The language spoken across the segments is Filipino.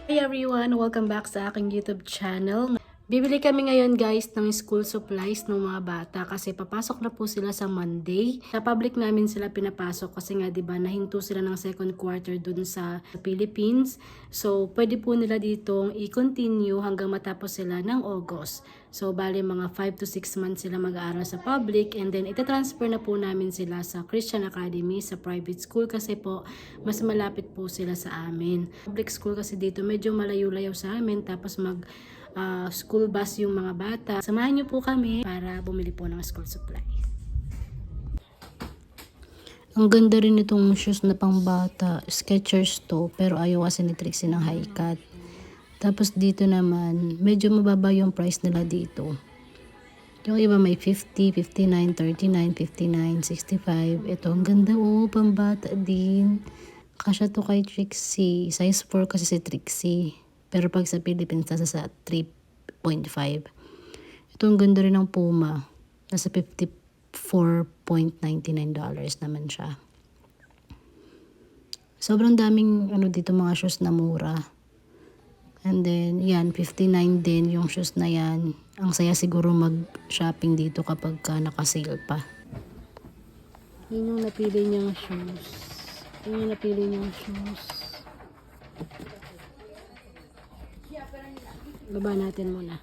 Hi everyone! Welcome back sa aking YouTube channel. Bibili kami ngayon guys ng school supplies ng mga bata kasi papasok na po sila sa Monday. Sa public namin sila pinapasok kasi nga 'di ba nahinto sila ng second quarter dun sa Philippines. So pwede po nila ditong i-continue hanggang matapos sila ng August. So bali mga 5 to 6 months sila mag-aaral sa public and then ita-transfer na po namin sila sa Christian Academy sa private school kasi po mas malapit po sila sa amin. Public school kasi dito medyo malayo-layo sa amin tapos school bus yung mga bata. Samahan niyo po kami para bumili po ng school supplies. Ang ganda rin itong shoes na pang bata. Skechers to, pero ayaw kasi ni Trixie ng high cut. Tapos dito naman, medyo mababa yung price nila dito. Yung iba may 50, 59, 39, 59, 65. Ito, ang ganda pang bata din. Kasya to kay Trixie. Size 4 kasi si Trixie. Pero pag sa Philippines, nasa sa 3.5. Ito ang ganda rin ng Puma. Nasa $54.99 naman siya. Sobrang daming dito mga shoes na mura. And then, yan, 59 din yung shoes na yan. Ang saya siguro mag-shopping dito kapag naka-sale pa. Yun yung napili niyang shoes. Yun yung napili niyang shoes. Baba natin muna.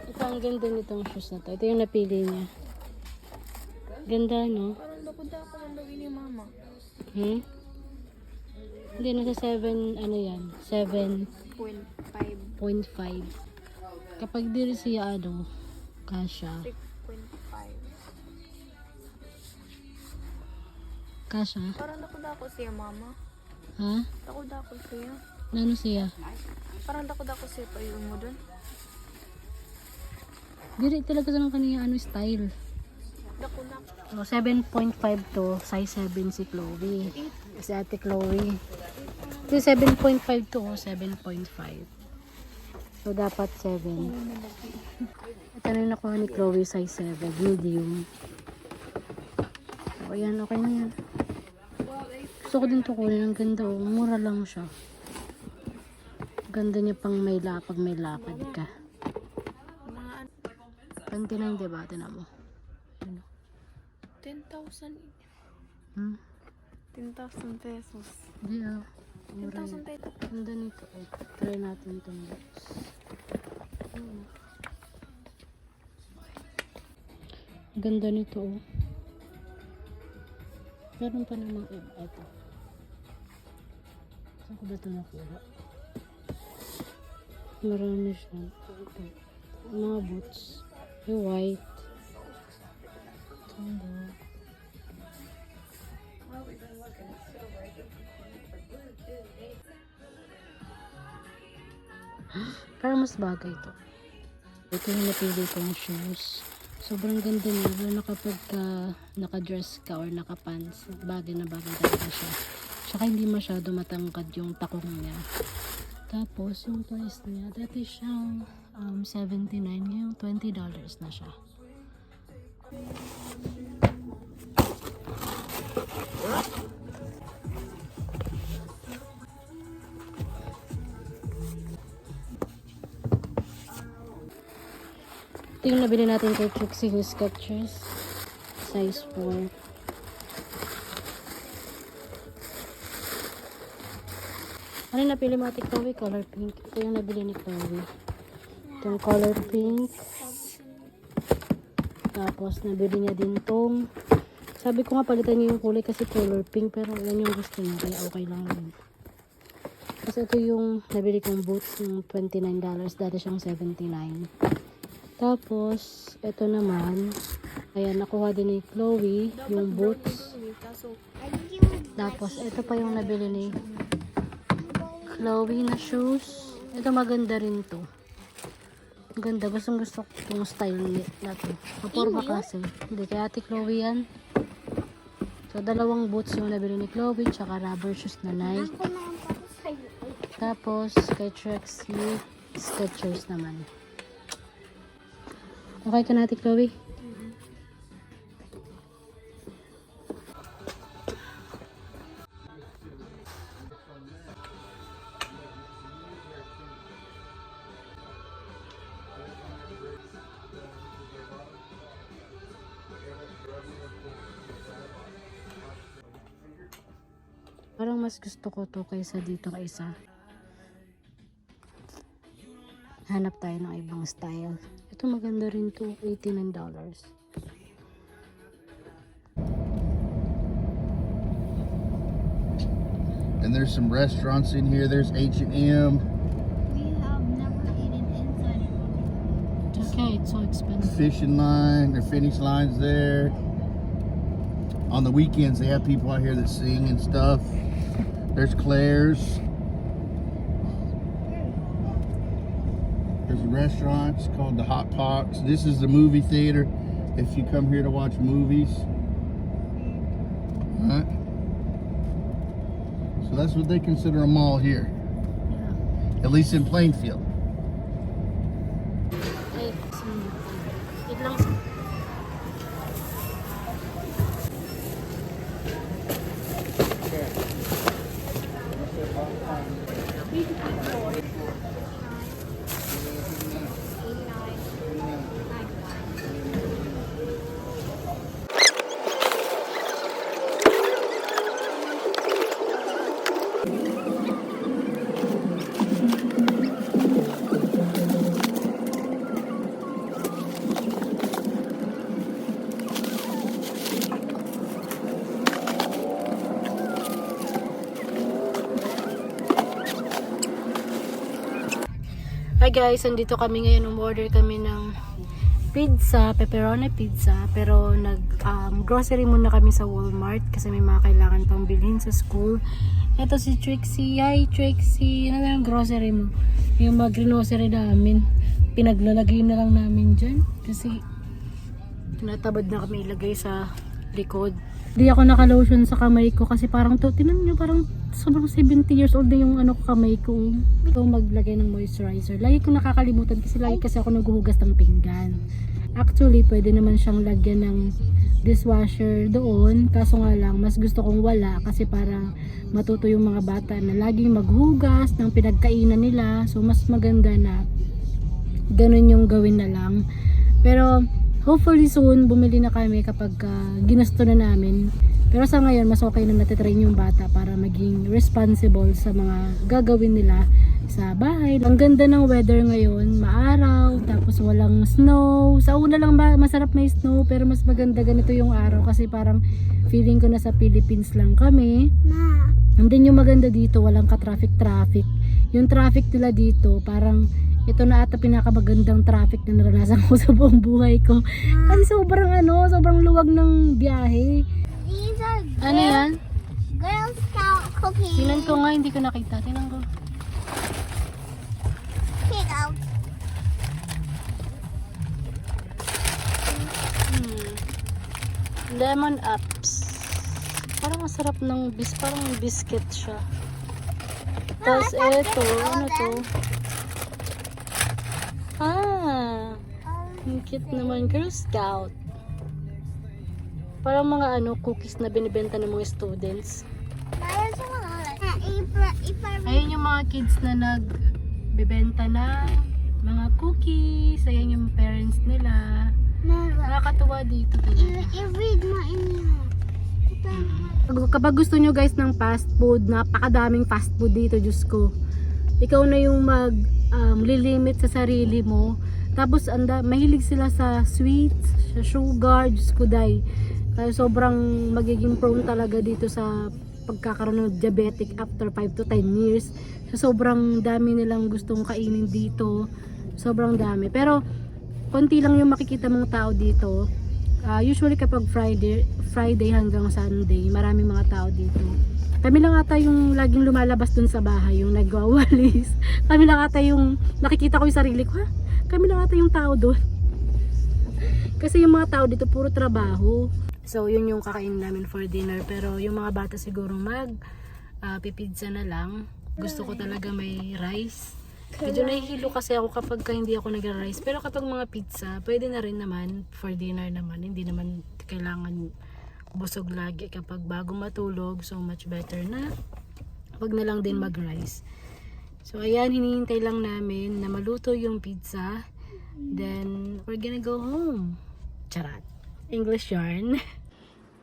Ito ang ganda nitong shoes na to. Ito yung napili niya. Ganda, no? Parang napunta ako ng lawin ni mama. Hindi, nasa 7, ano yan? 7.5. 0.5. Kapag di rin siya, kasha. 6.5. Kasha? Parang dako siya, mama. Ha? Dako siya. Ano siya? Parang dako siya pa yung mo dun. Dili talaga sa kaniya style. Dako. So, 7.5 to, size 7 si Chloe. Si ate Chloe. Ito 7.5 to, 7.5. So, dapat 7. Ito na yung nakuha ni Chloe, size 7, medium. So, ayan, okay na yan. Gusto ko din ito kunin. Ang ganda, mura lang siya. Ganda niya pag may lakad ka. 29, diba? Tinan mo. 10,000. 10,000 pesos. Hindi mura 10,000 yan. pesos. Ganda nito. Try natin itong box. Ganda nito. Meron pa namang ito. Saan ko ba ito nakuha? Marami siya. Ito. Mga boots. Yung white. Ganda. Parang mas bagay ito. Ito yung napili kong shoes. Sobrang ganda niya. Lalo na kapag naka-dress ka or naka-pants. Bagay na bagay talaga siya. Tsaka hindi masyado matangkad yung takong niya. Tapos yung price niya, dati siyang $79. Ngayon $20 na siya. Ito yung nabili natin kay Trixie yung Skechers. Size 4. Ano yung napili mo ate Chloe? Color pink. Ito yung nabili ni Chloe. Ito yung color pink. Tapos nabili niya din tong. Sabi ko nga palitan niya yung kulay kasi color pink. Pero yan yung gusto niya. Kaya okay lang yun. Kasi ito yung nabili kong boots ng $29. Dati siyang $79. Tapos, ito naman, ayan, nakuha din ni Chloe, yung boots. Tapos, ito pa yung nabili ni Chloe na shoes. Ito maganda rin to. Maganda, gustong gusto ko itong style na to. Maporma kasi. Hindi, kaya ate Chloe yan. So, dalawang boots yung nabili ni Chloe, tsaka rubber shoes na Nike. Tapos, kay Trixie, Skechers naman. Okay ka natin, Chloe? Parang mas gusto ko to kaysa dito kaysa. Hanap tayo ng ibang style. Ito maganda rin to, $89. And there's some restaurants in here. There's H&M. We have never eaten inside of it. It's okay, it's so expensive. Fishing line, or finish lines there. On the weekends, they have people out here that sing and stuff. There's Claire's. There's a restaurant, it's called the Hot Pox. This is the movie theater if you come here to watch movies. Alright. So that's what they consider a mall here. At least in Plainfield. Ay, wait lang. Hi guys, andito kami ngayon. Umorder kami ng pizza, pepperoni pizza. Pero grocery muna kami sa Walmart kasi may mga kailangan pang bilhin sa school. Ito si Trixie. Hi Trixie. Ano na yung grocery mo? Yung mga grocery namin. Pinaglalagay na lang namin dyan. Kasi tinatabad na kami ilagay sa likod. Hindi ako naka-lotion sa kamay ko kasi parang to, tinan nyo, parang sobrang 70 years old na yung ano ko kamay ko. Ito maglagay ng moisturizer. Lagi ko nakakalimutan kasi lagi ako naghuhugas ng pinggan. Actually, pwede naman siyang lagyan ng dishwasher doon. Kaso nga lang, mas gusto kong wala kasi para matuto yung mga bata na laging maghugas ng pinagkainan nila. So, mas maganda na ganun yung gawin na lang. Pero, hopefully soon, bumili na kami kapag ginasto na namin. Pero sa ngayon, mas okay na natitrain yung bata para maging responsible sa mga gagawin nila sa bahay. Ang ganda ng weather ngayon, maaraw, tapos walang snow. Sa una lang masarap may snow, pero mas maganda ganito yung araw kasi parang feeling ko na sa Philippines lang kami. Ma, And then yung maganda dito, walang ka-traffic. Yung traffic nila dito, parang ito na ata pinakamagandang traffic na naranasan ko sa buong buhay ko. Kasi sobrang luwag ng biyahe. these are Ano yan? Girl Scout cookies. Tingnan ko nga, hindi ko nakita. Tingnan ko. Pick out. Lemon ups. Parang masarap ng parang biscuit siya. Tapos eto, ano to? Ang cute naman, Girl Scout. Parang mga cookies na binibenta ng mga students. Ayun yung mga kids na nagbebenta na mga cookies. Ayun yung parents nila. Nakakatuwa dito talaga. I-read mo Kapag gusto nyo guys ng fast food, napakadaming fast food dito, Diyos ko. Ikaw na yung lilimit sa sarili mo. Tapos mahilig sila sa sweets, sa sugar, Diyos ko day. Kaya sobrang magiging prone talaga dito sa pagkakaroon ng diabetic after 5 to 10 years. So, sobrang dami nilang gustong kainin dito. Sobrang dami. Pero konti lang yung makikita mong tao dito. Usually kapag Friday hanggang Sunday, maraming mga tao dito. Kami lang ata yung laging lumalabas dun sa bahay, yung nagwawalis. Kami lang ata yung nakikita ko yung sarili ko, ha? Kami lang ata yung tao dun. Kasi yung mga tao dito puro trabaho. So yun yung kakainin namin for dinner. Pero yung mga bata siguro pipizza na lang. Gusto ko talaga may rice. Medyo nahihilo kasi ako kapag hindi ako nag-rice. Pero kapag mga pizza, pwede na rin naman for dinner naman. Hindi naman kailangan busog lagi kapag bago matulog. So much better na wag na lang din mag-rice. So ayan, hinihintay lang namin na maluto yung pizza. Then we're gonna go home. Charat. English yarn.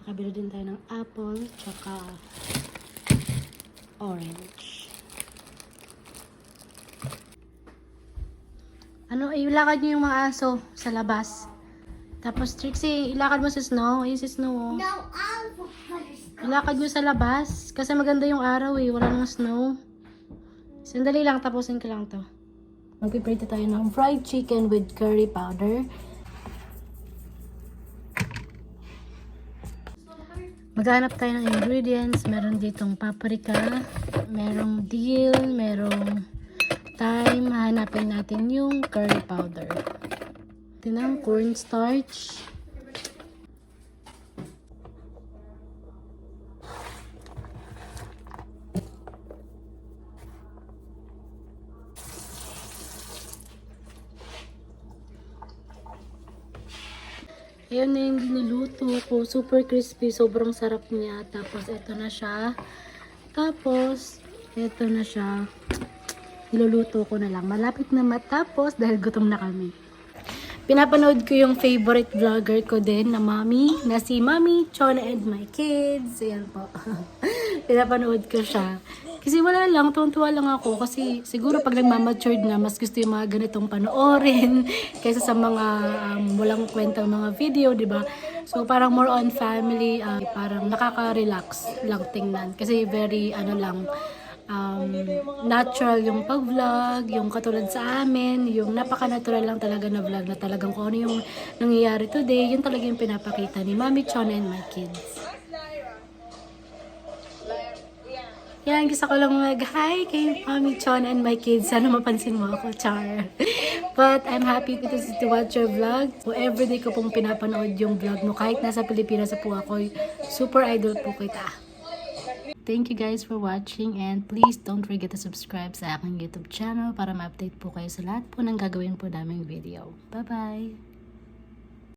Nakabili din tayo ng apple tsaka orange. Ano, ilakad niyo yung mga aso sa labas. Tapos, Trixie, ilakad mo sa snow. Ayun si snow, oh. No, I'm for butterscotch. Ilakad nyo sa labas. Kasi maganda yung araw eh. Wala nang snow. Sandali lang. Tapusin ko lang to. Magpiprito tayo ng fried chicken with curry powder. Maghanap tayo ng ingredients. Meron ditong paprika. Merong dill. Merong thyme. Hanapin natin yung curry powder. Tinang cornstarch. Ayan na yung niluto ko. Super crispy. Sobrang sarap niya. Tapos, ito na siya. Tapos, ito na siya. Niluluto ko na lang. Malapit na matapos dahil gutom na kami. Pinapanood ko yung favorite vlogger ko din na Mami. Na si Mami, Chona and my kids. Ayan po. Pinapanood ko siya. Kasi wala lang, tuwan-tuwa lang ako kasi siguro pag nagmamatured na, mas gusto yung mga ganitong panoorin kaysa sa mga walang kwentang mga video, di ba? So parang more on family, parang nakaka-relax lang tingnan. Kasi very, natural yung pag-vlog, yung katulad sa amin, yung napaka-natural lang talaga na vlog na talagang kung ano yung nangyayari today, yun talaga yung pinapakita ni Mami, Chona and my kids. Yan, gusto ko lang mag-hi kay Mami, Chona and my kids. Sana mapansin mo ako, char. But I'm happy to watch your vlog. So, everyday ko pong pinapanood yung vlog mo. Kahit nasa Pilipinas po ako, super idol po kita. Thank you guys for watching and please don't forget to subscribe sa aking YouTube channel para ma-update po kayo sa lahat po ng gagawin po naming video. Bye-bye!